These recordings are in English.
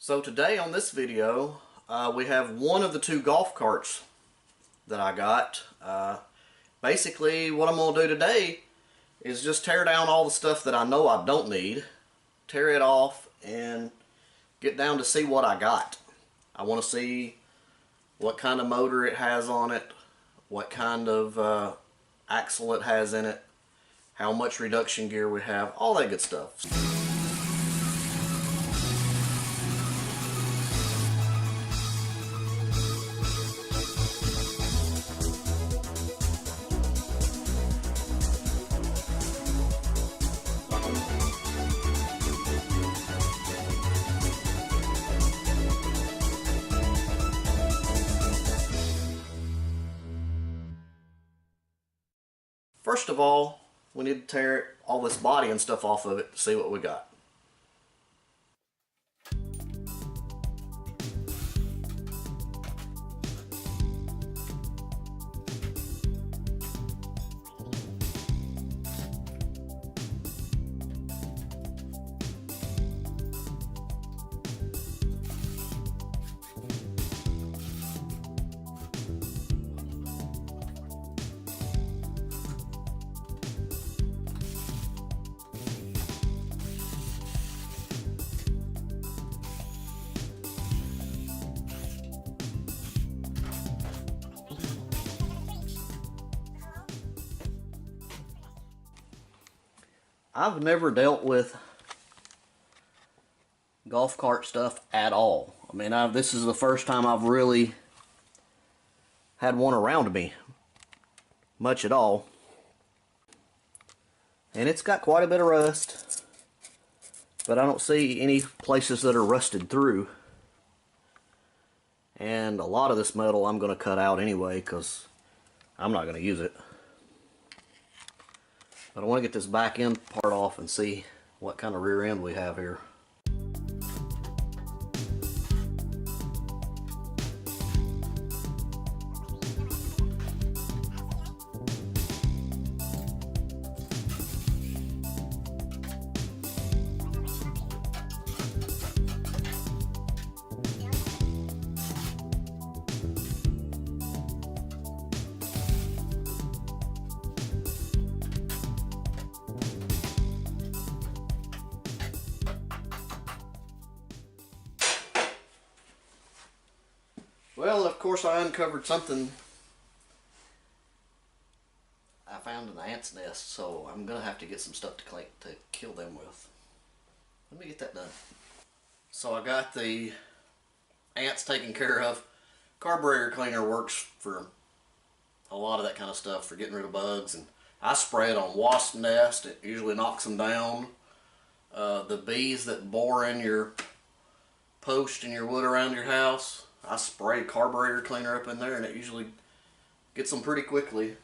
So today on this video, we have one of the two golf carts that I got. Basically, what I'm going to do today is just tear down all the stuff that I know I don't need, tear it off, and get down to see what I got. I want to see what kind of motor it has on it, what kind of axle it has in it, how much reduction gear we have, all that good stuff. First of all, we need to tear all this body and stuff off of it to see what we got. I've never dealt with golf cart stuff at all. I mean, this is the first time I've really had one around me, much at all. And it's got quite a bit of rust, but I don't see any places that are rusted through. And a lot of this metal I'm going to cut out anyway because I'm not going to use it. But I want to get this back end part off and see what kind of rear end we have here. Well, of course I uncovered something I found in the ant's nest, so I'm going to have to get some stuff to kill them with. Let me get that done. So I got the ants taken care of. Carburetor cleaner works for a lot of that kind of stuff, for getting rid of bugs, and I spray it on wasp nest. It usually knocks them down. The bees that bore in your post and your wood around your house, I spray carburetor cleaner up in there and it usually gets them pretty quickly.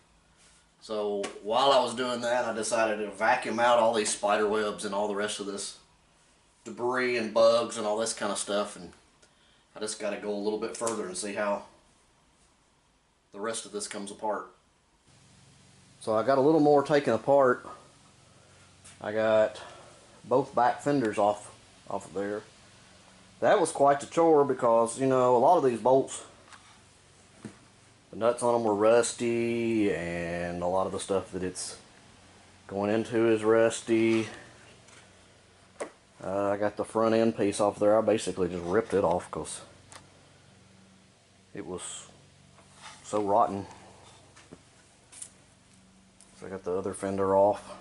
So while I was doing that, I decided to vacuum out all these spider webs and all the rest of this debris and bugs and all this kind of stuff, and I just got to go a little bit further and see how the rest of this comes apart. So I got a little more taken apart. I got both back fenders off of there. That was quite the chore because, you know, a lot of these bolts, the nuts on them were rusty, and a lot of the stuff that it's going into is rusty. I got the front end piece off there. I basically just ripped it off because it was so rotten. So I got the other fender off.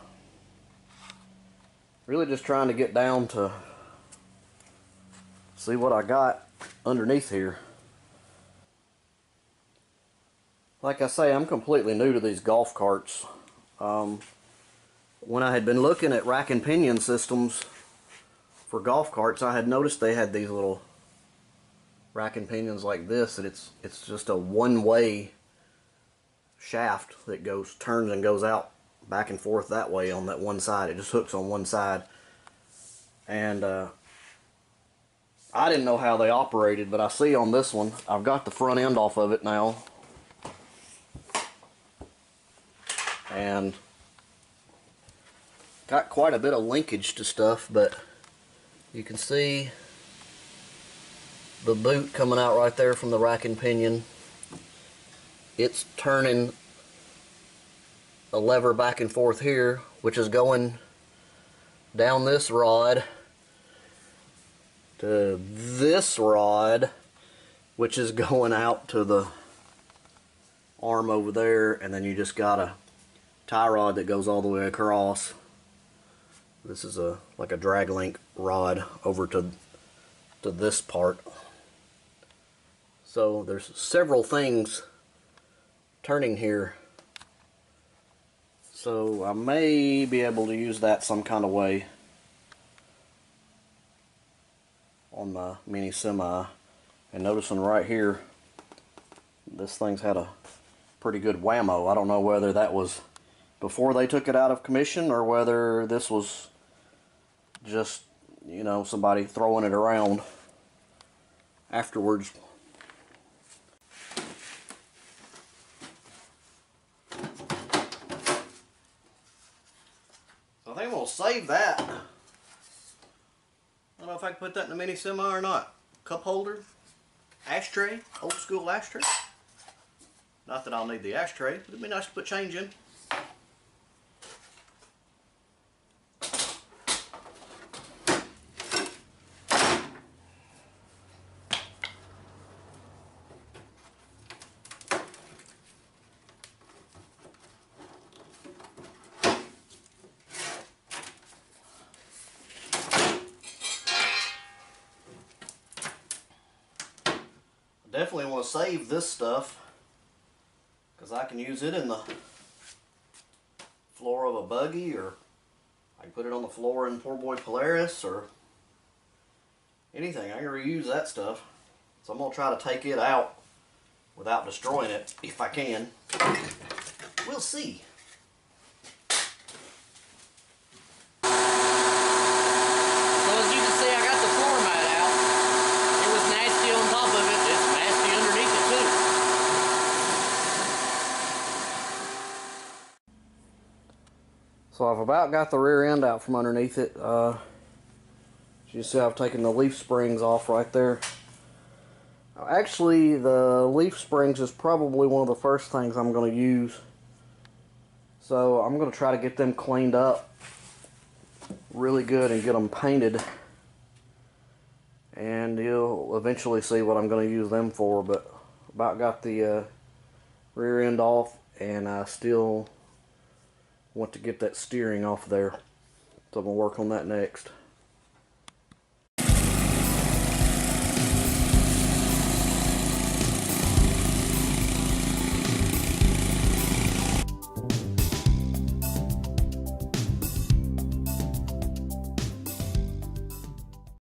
Really just trying to get down to see what I got underneath here. Like I say, I'm completely new to these golf carts. When I had been looking at rack and pinion systems for golf carts, I had noticed they had these little rack and pinions like this, and it's just a one-way shaft that turns and goes out back and forth that way on that one side. It just hooks on one side. And I didn't know how they operated, but I see on this one, I've got the front end off of it now. And got quite a bit of linkage to stuff, but you can see the boot coming out right there from the rack and pinion. It's turning a lever back and forth here, which is going down this rod to this rod, which is going out to the arm over there, and then you just got a tie rod that goes all the way across. This is like a drag link rod over to this part. So there's several things turning here. So I may be able to use that some kind of way on my mini semi. And noticing right here, this thing's had a pretty good whammo. I don't know whether that was before they took it out of commission or whether this was just, you know, somebody throwing it around afterwards. So I think we'll save that. I don't know if I can put that in the mini semi or not. Cup holder, ashtray, old school ashtray. Not that I'll need the ashtray, but it'd be nice to put change in. Definitely want to save this stuff because I can use it in the floor of a buggy, or I can put it on the floor in Poor Boy Polaris, or anything. I can reuse that stuff. So I'm going to try to take it out without destroying it if I can. We'll see. So I've about got the rear end out from underneath it. As you see, I've taken the leaf springs off right there. Actually, the leaf springs is probably one of the first things I'm going to use. So I'm going to try to get them cleaned up really good and get them painted. And you'll eventually see what I'm going to use them for. But about got the rear end off, and I still want to get that steering off there, so I'm going to work on that next.